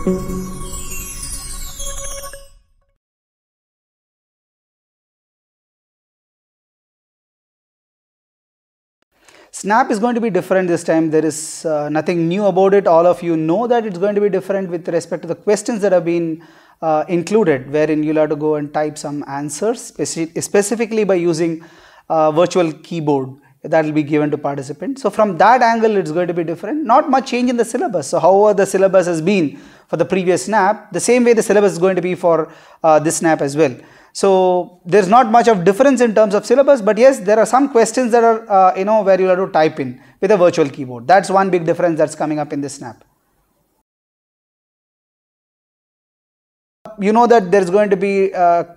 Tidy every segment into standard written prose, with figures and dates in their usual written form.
SNAP is going to be different this time. There is nothing new about it. All of you know that it's going to be different with respect to the questions that have been included, wherein you'll have to go and type some answers specifically by using virtual keyboard that will be given to participants. So from that angle, it's going to be different. Not much change in the syllabus. So however the syllabus has been for the previous SNAP, the same way the syllabus is going to be for this SNAP as well. So there's not much of difference in terms of syllabus, but yes, there are some questions that are where you have to type in with a virtual keyboard. That's one big difference that's coming up in this SNAP. You know that there's going to be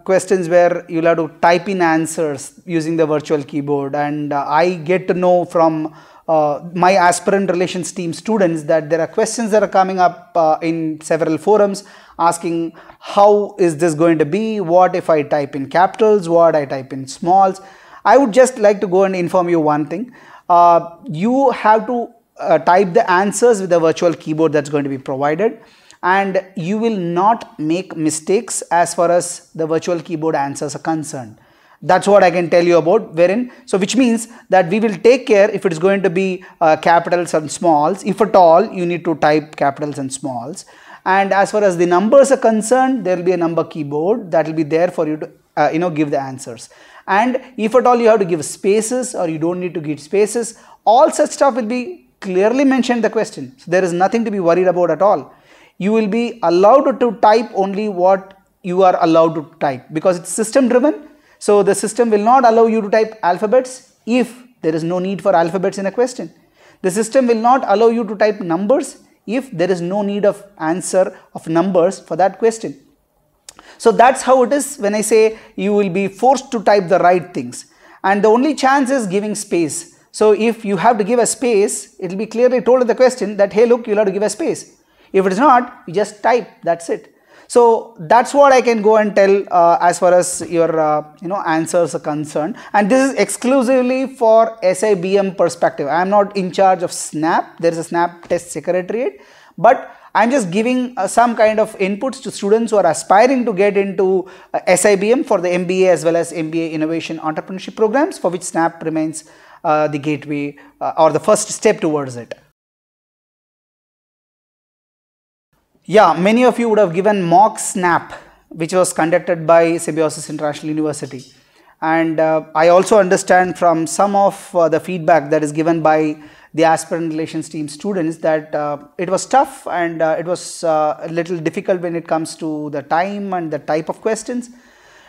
questions where you'll have to type in answers using the virtual keyboard, and I get to know from my Aspirant Relations Team students that there are questions that are coming up in several forums asking how is this going to be, what if I type in capitals, what I type in smalls. I would just like to go and inform you one thing. You have to type the answers with the virtual keyboard that's going to be provided, and you will not make mistakes as far as the virtual keyboard answers are concerned. That's what I can tell you about, wherein, so which means that we will take care if it is going to be capitals and smalls. If at all you need to type capitals and smalls, and as far as the numbers are concerned, there will be a number keyboard that will be there for you to give the answers. And if at all you have to give spaces or you don't need to give spaces, all such stuff will be clearly mentioned in the question. So there is nothing to be worried about at all. You will be allowed to type only what you are allowed to type, because it's system driven. So the system will not allow you to type alphabets if there is no need for alphabets in a question. The system will not allow you to type numbers if there is no need of answer of numbers for that question. So that's how it is when I say you will be forced to type the right things, and the only chance is giving space. So if you have to give a space, it will be clearly told in the question that, hey, look, you'll have to give a space. If it is not, you just type, that's it. So that's what I can go and tell as far as your answers are concerned, and this is exclusively for SIBM perspective. I am not in charge of SNAP. There is a SNAP test secretariat, but I am just giving some kind of inputs to students who are aspiring to get into SIBM for the MBA as well as MBA Innovation Entrepreneurship programs, for which SNAP remains the gateway or the first step towards it. Yeah, many of you would have given mock SNAP, which was conducted by Symbiosis International University. And I also understand from some of the feedback that is given by the Aspirant Relations Team students that it was tough, and it was a little difficult when it comes to the time and the type of questions.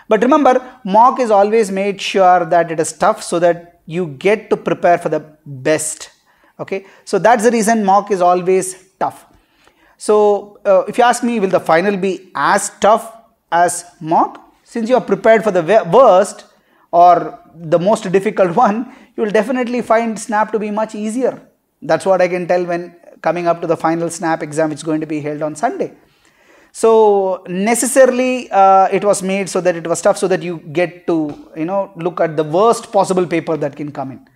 But remember, mock is always made sure that it is tough so that you get to prepare for the best. Okay, so that's the reason mock is always tough. So if you ask me, will the final be as tough as mock? Since you are prepared for the worst or the most difficult one, you will definitely find SNAP to be much easier. That's what I can tell when coming up to the final SNAP exam, which is going to be held on Sunday. So necessarily it was made so that it was tough, so that you get to look at the worst possible paper that can come in.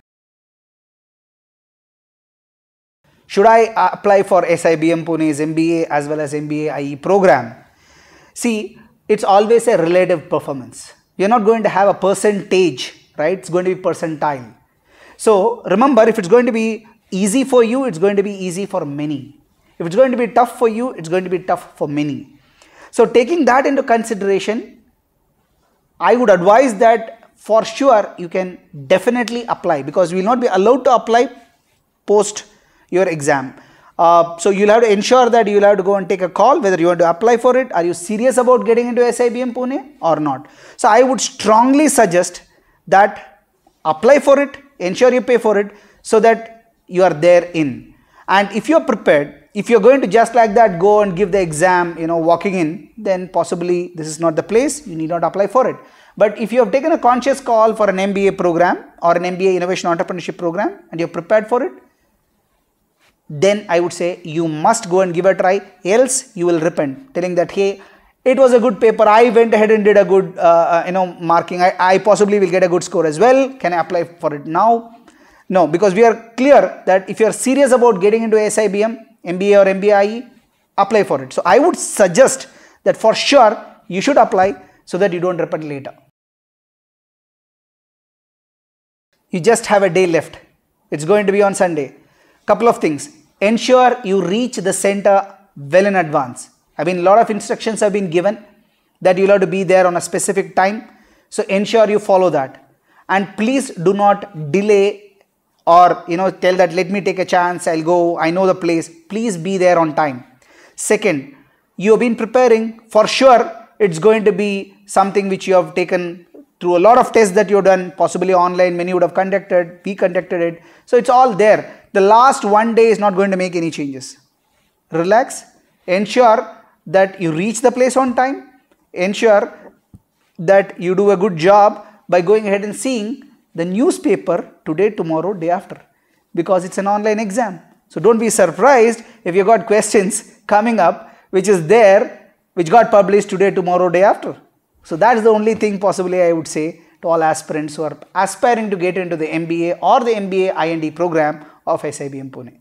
Should I apply for SIBM Pune's MBA as well as MBA IE program? See, it's always a relative performance. You're not going to have a percentage, right? It's going to be percentile. So remember, if it's going to be easy for you, it's going to be easy for many. If it's going to be tough for you, it's going to be tough for many. So taking that into consideration, I would advise that for sure you can definitely apply, because you will not be allowed to apply post your exam. So you'll have to ensure that you'll have to go and take a call whether you want to apply for it. Are you serious about getting into SIBM Pune or not? So I would strongly suggest that apply for it, ensure you pay for it so that you are there in. And if you're prepared, if you're going to just like that go and give the exam, walking in, then possibly this is not the place, you need not apply for it. But if you have taken a conscious call for an MBA program or an MBA Innovation Entrepreneurship program and you're prepared for it, then I would say you must go and give a try, else you will repent, telling that, hey, it was a good paper, I went ahead and did a good marking, I possibly will get a good score as well, can I apply for it now? No, because we are clear that if you are serious about getting into SIBM, MBA or MBA IE, apply for it. So I would suggest that for sure you should apply so that you don't repent later. You just have a day left. It's going to be on Sunday. Couple of things. Ensure you reach the center well in advance. I mean, a lot of instructions have been given that you'll have to be there on a specific time. So ensure you follow that. And please do not delay or tell that let me take a chance, I'll go, I know the place. Please be there on time. Second, you have been preparing, for sure it's going to be something which you have taken through a lot of tests that you've done, possibly online, many would have conducted, we conducted it. So it's all there. The last one day is not going to make any changes. Relax, ensure that you reach the place on time, ensure that you do a good job by going ahead and seeing the newspaper today, tomorrow, day after, because it's an online exam. So don't be surprised if you got questions coming up which is there, which got published today, tomorrow, day after. So that's the only thing possibly I would say to all aspirants who are aspiring to get into the MBA or the MBA IND program of SIBM Pune.